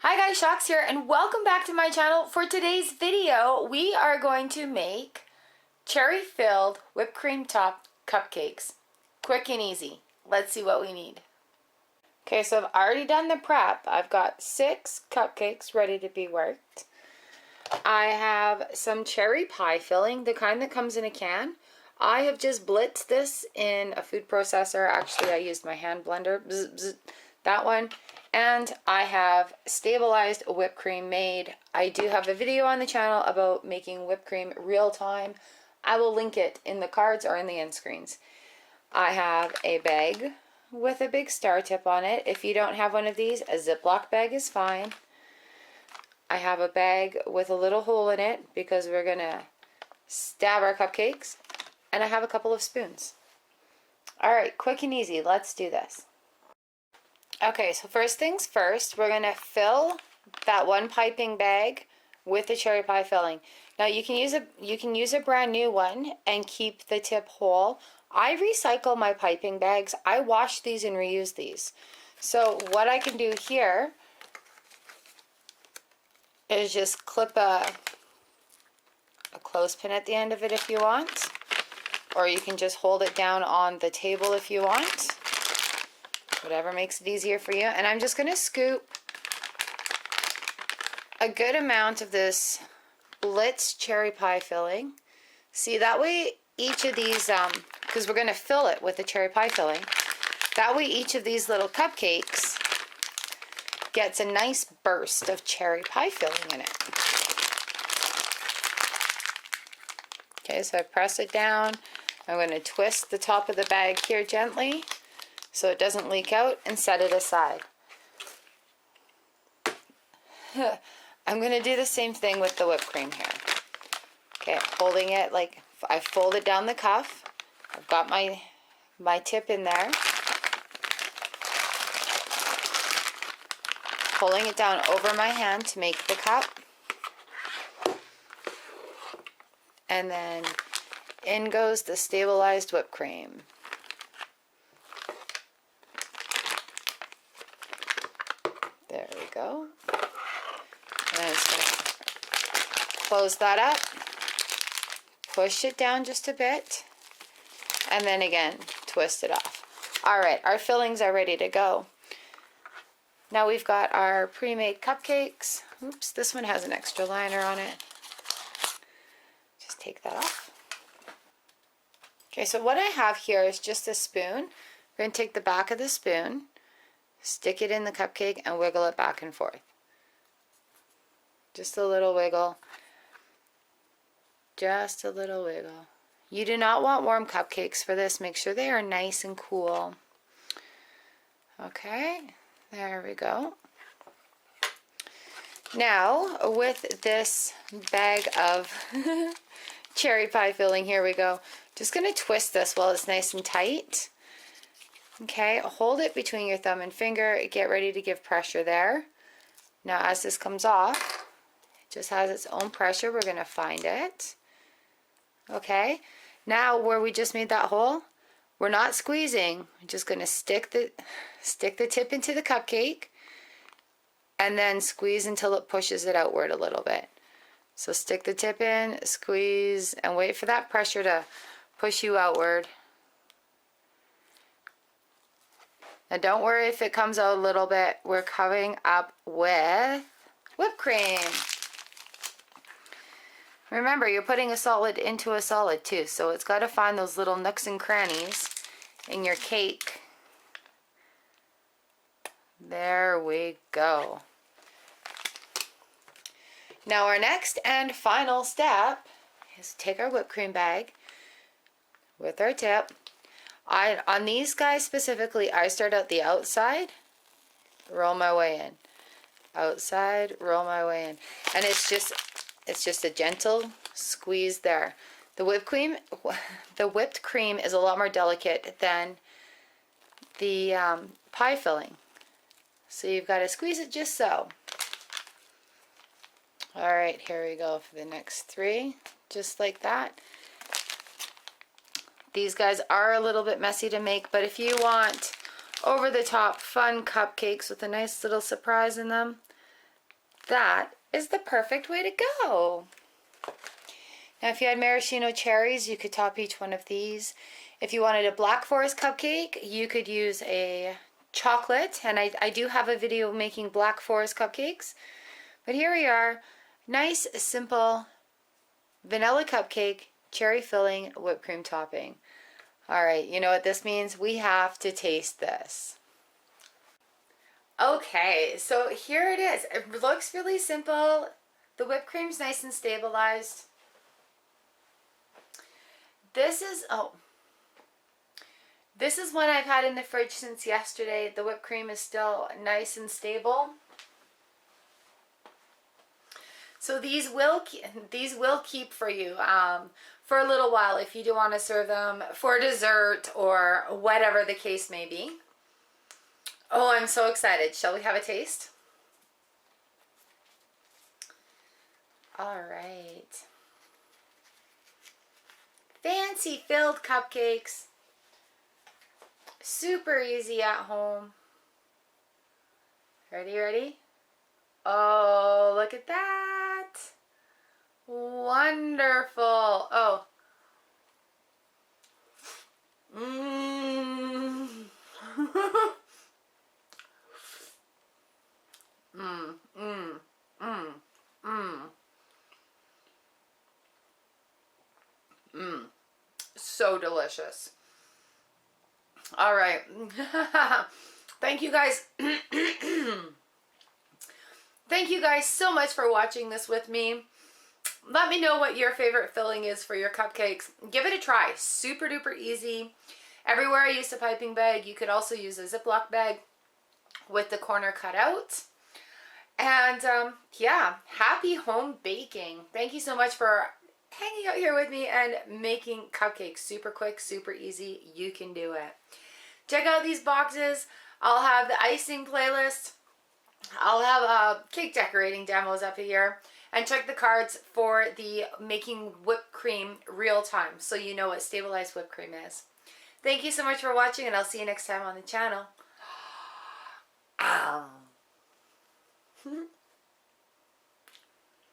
Hi guys, Chox here, and welcome back to my channel. For today's video, we are going to make cherry-filled whipped cream top cupcakes. Quick and easy. Let's see what we need. Okay, so I've already done the prep. I've got 6 cupcakes ready to be worked. I have some cherry pie filling, the kind that comes in a can. I have just blitzed this in a food processor. Actually, I used my hand blender. Bzz, bzz, that one. And I have stabilized whipped cream made. I do have a video on the channel about making whipped cream real time. I will link it in the cards or in the end screens. I have a bag with a big star tip on it. If you don't have one of these, a Ziploc bag is fine. I have a bag with a little hole in it because we're gonna stab our cupcakes. And I have a couple of spoons. Alright, quick and easy, let's do this. Okay, so first things first, we're going to fill that one piping bag with the cherry pie filling. Now you can use a brand new one and keep the tip whole. I recycle my piping bags. I wash these and reuse these. So what I can do here is just clip a clothespin at the end of it if you want. Or you can just hold it down on the table if you want. Whatever makes it easier for you. And I'm just going to scoop a good amount of this Blitz cherry pie filling. See, that way each of these, because we're going to fill it with the cherry pie filling, that way each of these little cupcakes gets a nice burst of cherry pie filling in it. Okay, so I press it down. I'm going to twist the top of the bag here gently so it doesn't leak out, and set it aside. I'm going to do the same thing with the whipped cream here. Okay, holding it like I folded down the cuff. I've got my tip in there. Pulling it down over my hand to make the cup. And then in goes the stabilized whipped cream. There we go. And close that up. Push it down just a bit. And then again, twist it off. Alright, our fillings are ready to go. Now we've got our pre-made cupcakes. Oops, this one has an extra liner on it. Just take that off. Okay, so what I have here is just a spoon. We're going to take the back of the spoon, stick it in the cupcake, and wiggle it back and forth. Just a little wiggle. Just a little wiggle. You do not want warm cupcakes for this. Make sure they are nice and cool. Okay, there we go. Now, with this bag of cherry pie filling, here we go. Just going to twist this while it's nice and tight. Okay, hold it between your thumb and finger. Get ready to give pressure there. Now as this comes off, it just has its own pressure. We're going to find it. Okay, now where we just made that hole, we're not squeezing. We're just going to stick the tip into the cupcake and then squeeze until it pushes it outward a little bit. So stick the tip in, squeeze, and wait for that pressure to push you outward. Now don't worry if it comes out a little bit. We're covering up with whipped cream. Remember, you're putting a solid into a solid too, so it's got to find those little nooks and crannies in your cake. There we go. Now our next and final step is take our whipped cream bag with our tip. On these guys specifically, I start out the outside, roll my way in. Outside, roll my way in. And it's just a gentle squeeze there. The whipped cream is a lot more delicate than the pie filling. So you've got to squeeze it just so. Alright, here we go for the next 3. Just like that. These guys are a little bit messy to make, but if you want over the top fun cupcakes with a nice little surprise in them, that is the perfect way to go. Now, if you had maraschino cherries, you could top each one of these. If you wanted a black forest cupcake, you could use a chocolate. And I do have a video making black forest cupcakes. But here we are. Nice, simple vanilla cupcake, cherry filling, whipped cream topping. All right, you know what this means? We have to taste this. Okay, so here it is. It looks really simple. The whipped cream's nice and stabilized. This is one I've had in the fridge since yesterday. The whipped cream is still nice and stable. So these will keep for you for a little while if you do want to serve them for dessert or whatever the case may be. Oh, I'm so excited. Shall we have a taste? All right. Fancy filled cupcakes. Super easy at home. Ready? Oh, look at that. Wonderful. Oh. Mmm. Mmm. Mmm. Mmm. Mmm. Mmm. So delicious. All right. Thank you guys. Thank you guys so much for watching this with me. Let me know what your favorite filling is for your cupcakes. Give it a try. Super duper easy. Everywhere I used a piping bag. You could also use a ziploc bag with the corner cut out. And yeah, happy home baking. Thank you so much for hanging out here with me and making cupcakes. Super quick, super easy. You can do it. Check out these boxes. I'll have the icing playlist. I'll have cake decorating demos up here. And check the cards for the making whipped cream real time so you know what stabilized whipped cream is. Thank you so much for watching, and I'll see you next time on the channel. Ow.